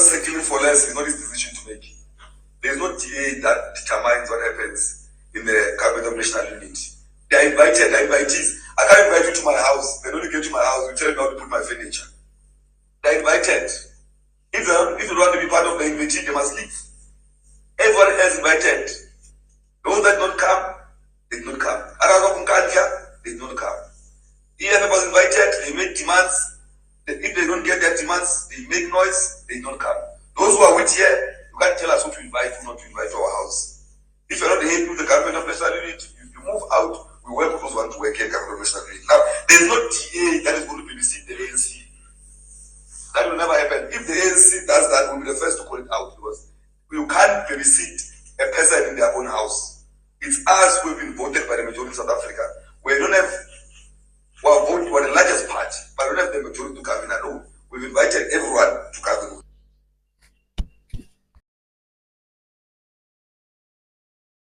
just settling for less is not his decision to make. There is no DA that determines what happens in the cabinet of national unity. They are invited, they are invitees. I can't invite you to my house. Then when you get to my house, you tell me how to put my furniture. They are invited. If you don't want to be part of the invitee, they must leave. Everyone else invited. Those that don't come, they did not come. They did not come. EFF was invited, they make demands. If they don't get their demands, they make noise, they did not come. Those who are with here, you can't tell us who to invite, who not to invite to our house. If you're not happy with the government of national unity, if you move out, we welcome those who want to work in government of national unity. Now, there's no TA that is going to babysit the ANC. That will never happen. If the ANC does that, we'll be the first to call it out, because you can't babysit a person in their own house. It's us who have been voted by the majority in South Africa. We don't have, we're the largest party, but we don't have the majority to come in alone. We've invited everyone.